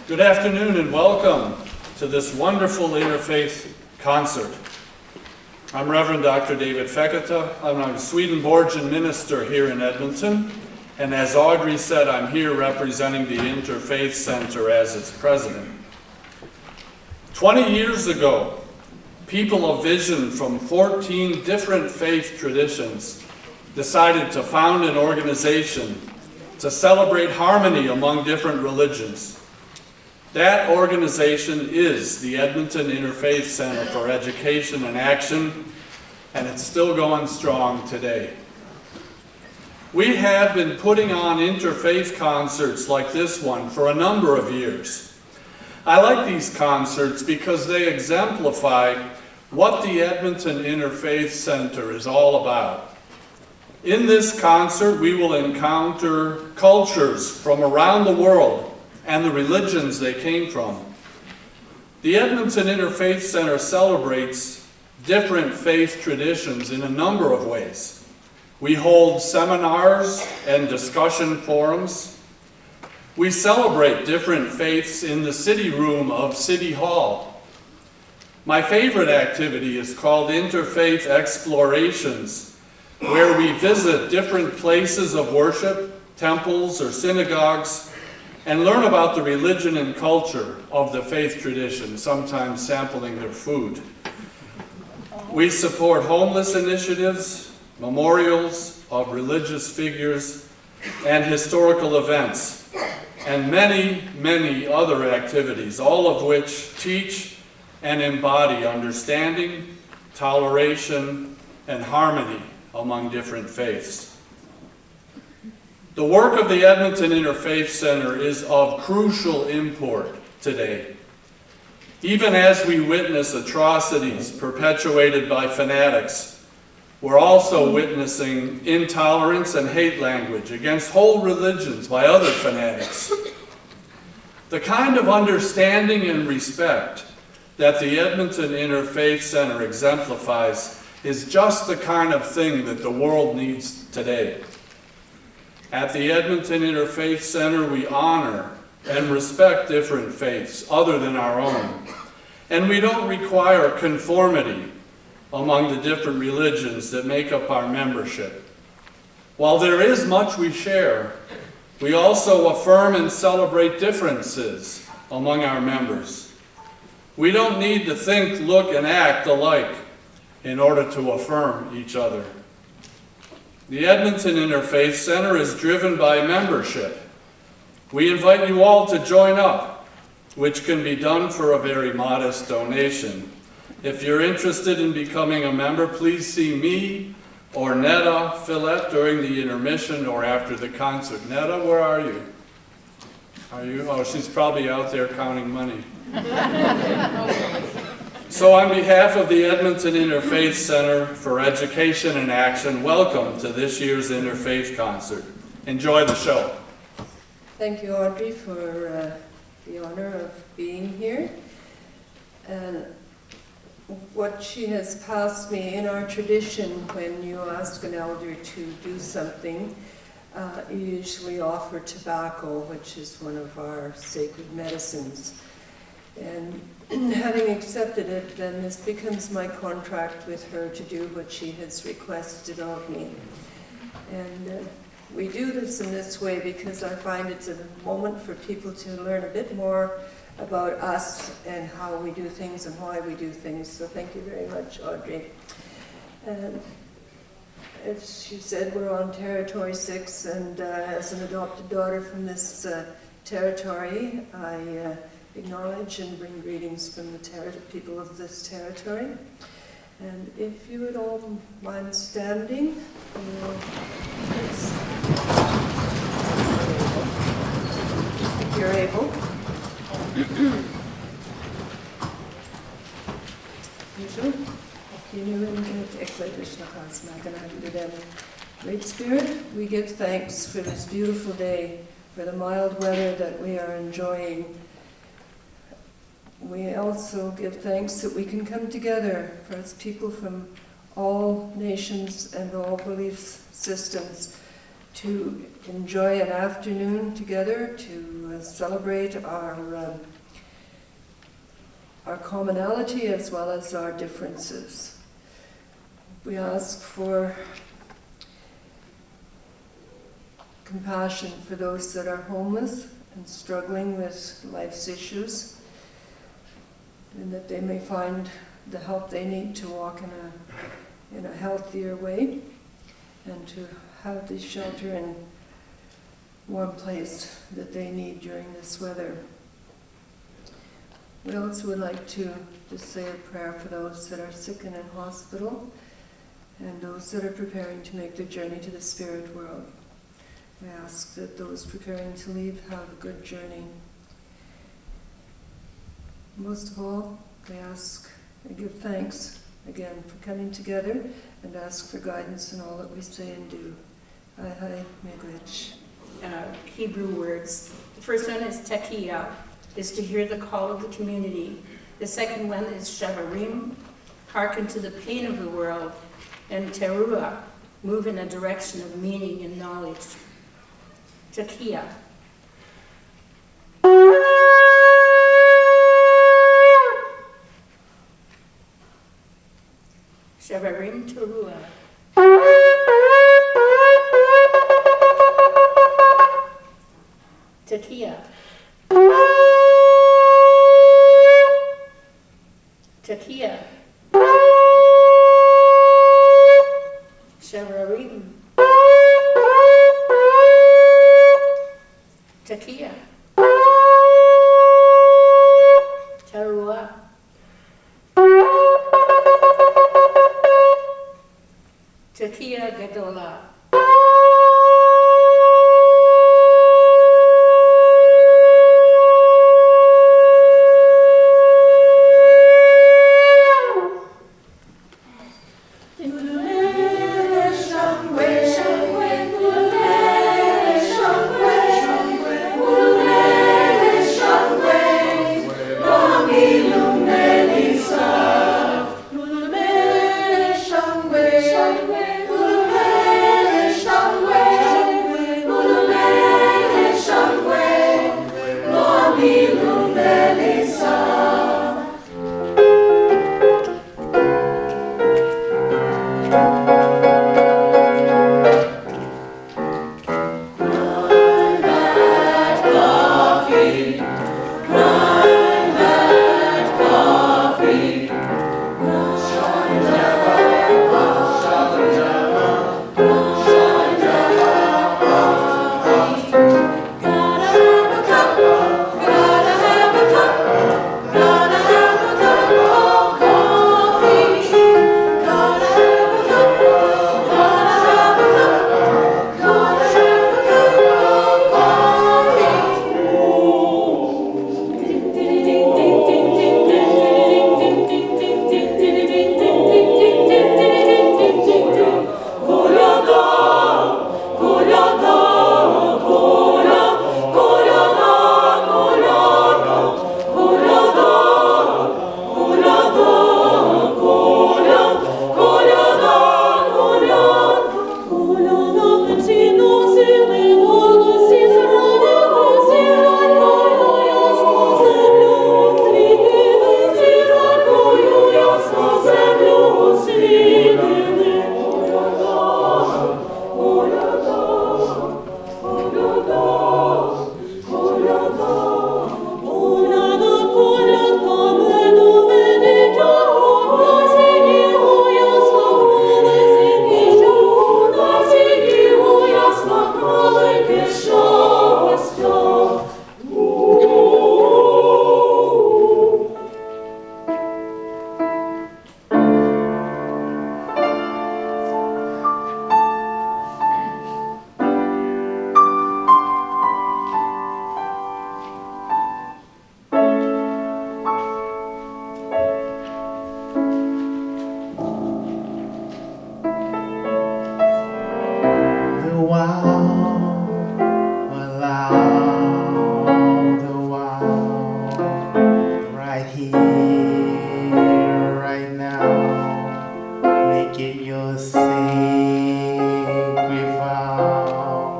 Good afternoon and welcome to this wonderful interfaith concert. I'm Reverend Dr. David Fekete. I'm a Swedenborgian minister here in Edmonton, and as Audrey said, I'm here representing the Interfaith Centre as its president. 20 years ago, people of vision from 14 different faith traditions decided to found an organization to celebrate harmony among different religions. That organization is the Edmonton Interfaith Centre for Education and Action, and it's still going strong today. We have been putting on interfaith concerts like this one for a number of years. I like these concerts because they exemplify what the Edmonton Interfaith Centre is all about. In this concert, we will encounter cultures from around the world and the religions they came from. The Edmonton Interfaith Centre celebrates different faith traditions in a number of ways. We hold seminars and discussion forums. We celebrate different faiths in the city room of City Hall. My favorite activity is called Interfaith Explorations, where we visit different places of worship, temples or synagogues, and learn about the religion and culture of the faith tradition, sometimes sampling their food. We support homeless initiatives, memorials of religious figures, and historical events, and many, many other activities, all of which teach and embody understanding, toleration, and harmony among different faiths. The work of the Edmonton Interfaith Centre is of crucial import today. Even as we witness atrocities perpetuated by fanatics, we're also witnessing intolerance and hate language against whole religions by other fanatics. The kind of understanding and respect that the Edmonton Interfaith Centre exemplifies is just the kind of thing that the world needs today. At the Edmonton Interfaith Centre, we honor and respect different faiths other than our own. And we don't require conformity among the different religions that make up our membership. While there is much we share, we also affirm and celebrate differences among our members. We don't need to think, look, and act alike in order to affirm each other. The Edmonton Interfaith Centre is driven by membership. We invite you all to join up, which can be done for a very modest donation. If you're interested in becoming a member, please see me or Netta Fillet during the intermission or after the concert. Netta, where are you? Oh, she's probably out there counting money. So on behalf of the Edmonton Interfaith Centre for Education and Action, welcome to this year's Interfaith Concert. Enjoy the show. Thank you, Audrey, for the honor of being here. And what she has passed me in our tradition, when you ask an elder to do something, you usually offer tobacco, which is one of our sacred medicines. And having accepted it, then this becomes my contract with her to do what she has requested of me. And we do this in this way because I find it's a moment for people to learn a bit more about us and how we do things and why we do things. So thank you very much, Audrey. And as she said, we're on Territory 6, and as an adopted daughter from this territory, I acknowledge and bring greetings from the people of this territory. And if you would all mind standing, if you're able. Great Spirit, we give thanks for this beautiful day, for the mild weather that we are enjoying. We also give thanks that we can come together as people from all nations and all belief systems to enjoy an afternoon together to celebrate our commonality as well as our differences. We ask for compassion for those that are homeless and struggling with life's issues, and that they may find the help they need to walk in a healthier way, and to have the shelter and warm place that they need during this weather. We also would like to just say a prayer for those that are sick and in hospital, and those that are preparing to make the journey to the spirit world. We ask that those preparing to leave have a good journey. Most of all, we ask and give thanks again for coming together, and ask for guidance in all that we say and do. Hai Miigwech. Hebrew words. The first one is tekiah, is to hear the call of the community. The second one is shavarim, hearken to the pain of the world. And teruah, move in a direction of meaning and knowledge. Tekiah. Shavarim teruah. Tekiah. Tekiah. Shavarim. Tekiah. Teruah. Tekiah Gadolah. Make it your sacred vow.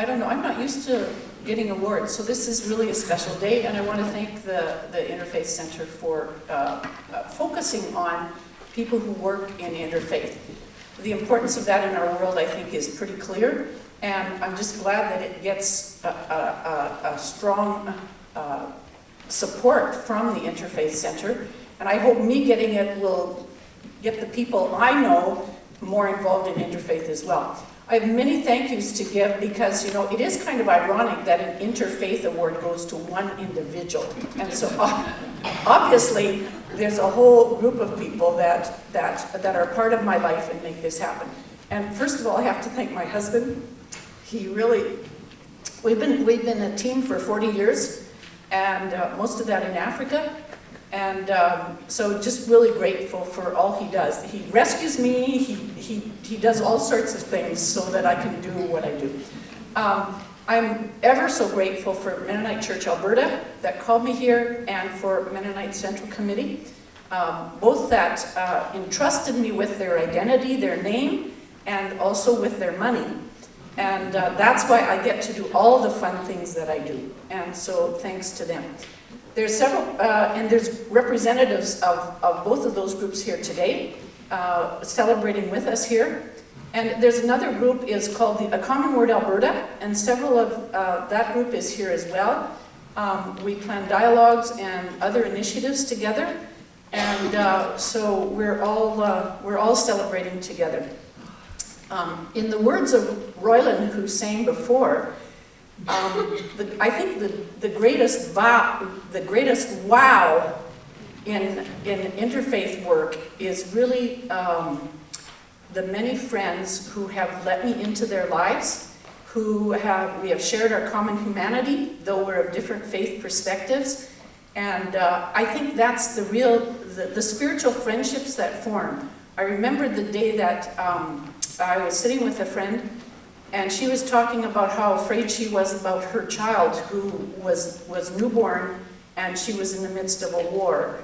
I don't know, I'm not used to getting awards, so this is really a special day, and I want to thank the Interfaith Centre for focusing on people who work in interfaith. The importance of that in our world, I think, is pretty clear, and I'm just glad that it gets a strong support from the Interfaith Centre, and I hope me getting it will get the people I know more involved in interfaith as well. I have many thank yous to give because, you know, it is kind of ironic that an interfaith award goes to one individual. And so obviously there's a whole group of people that are part of my life and make this happen. And first of all, I have to thank my husband. He really, we've been a team for 40 years, and most of that in Africa. And so just really grateful for all he does. He rescues me, he does all sorts of things so that I can do what I do. I'm ever so grateful for Mennonite Church Alberta that called me here, and for Mennonite Central Committee, both that entrusted me with their identity, their name, and also with their money. And that's why I get to do all the fun things that I do. And so thanks to them. There's several, and there's representatives of both of those groups here today, celebrating with us here. And there's another group is called A Common Word Alberta, and several of that group is here as well. We plan dialogues and other initiatives together, and so we're all celebrating together. In the words of Royland, who sang before, I think the greatest wow in interfaith work is really the many friends who have let me into their lives, we have shared our common humanity, though we're of different faith perspectives, and I think that's the spiritual friendships that form. I remember the day that I was sitting with a friend, and she was talking about how afraid she was about her child who was newborn, and she was in the midst of a war.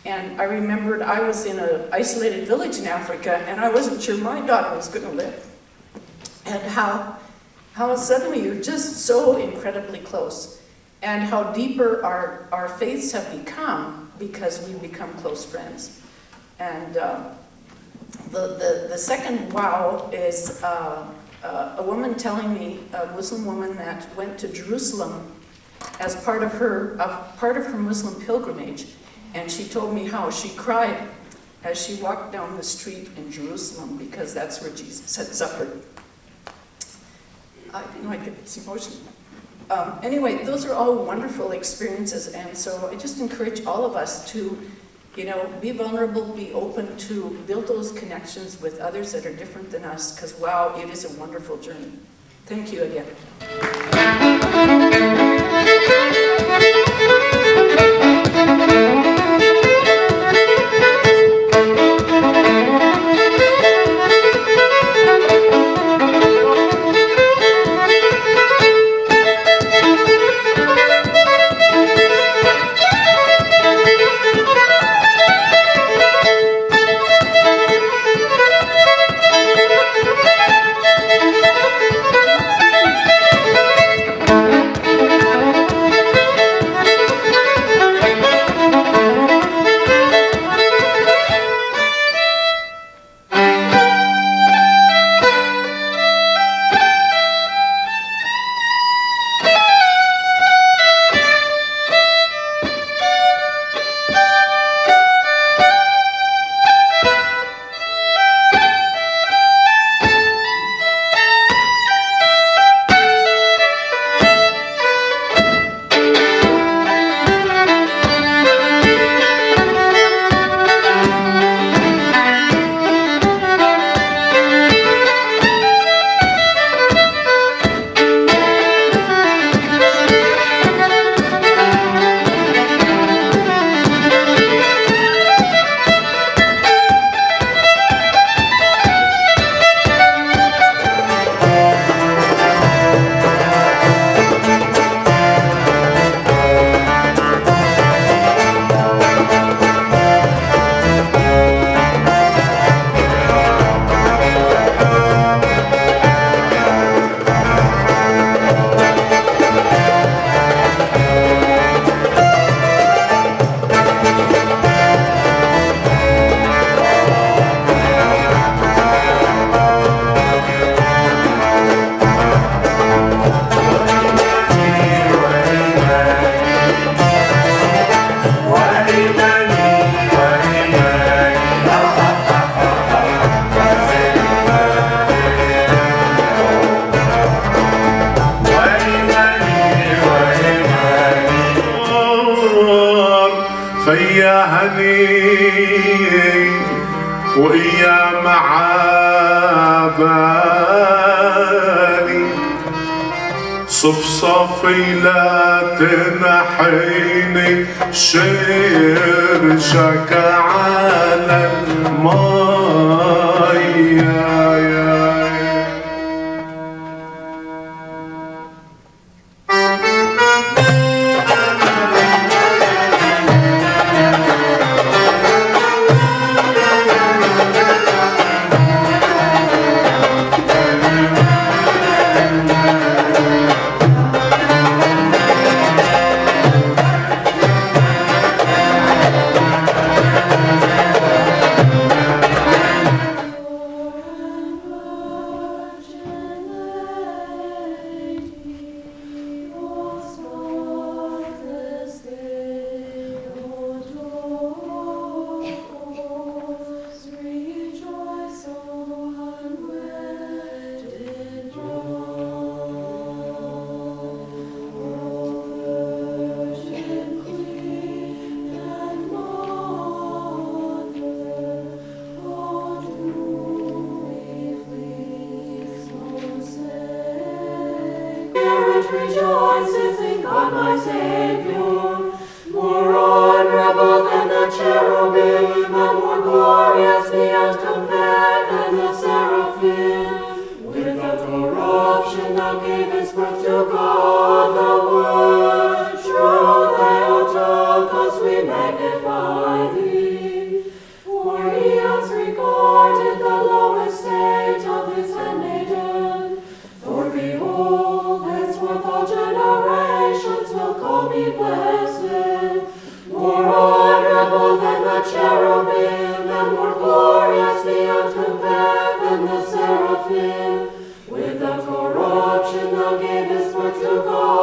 And I remembered I was in an isolated village in Africa, and I wasn't sure my daughter was going to live. And how suddenly you're just so incredibly close, and how deeper our faiths have become because we've become close friends. And the second wow is a woman telling me, a Muslim woman that went to Jerusalem as part of her Muslim pilgrimage, and she told me how she cried as she walked down the street in Jerusalem because that's where Jesus had suffered. I know I get this emotional. Anyway, those are all wonderful experiences, and so I just encourage all of us to, you know, be vulnerable, be open to build those connections with others that are different than us, because wow, it is a wonderful journey. Thank you again. صفصفي لا تنحيني شرشك على الماء. Rejoices in God my Savior, more honorable than the cherubim, and more glorious beyond compare than the seraphim. Without corruption thou gavest birth to God the Word. True Theotokos, we magnify thee, for he has regarded the low estate of his handmaiden. For behold, henceforth all generations will call me blessed. More honorable than the cherubim, and more glorious beyond compare than the seraphim. Without corruption thou gavest birth to God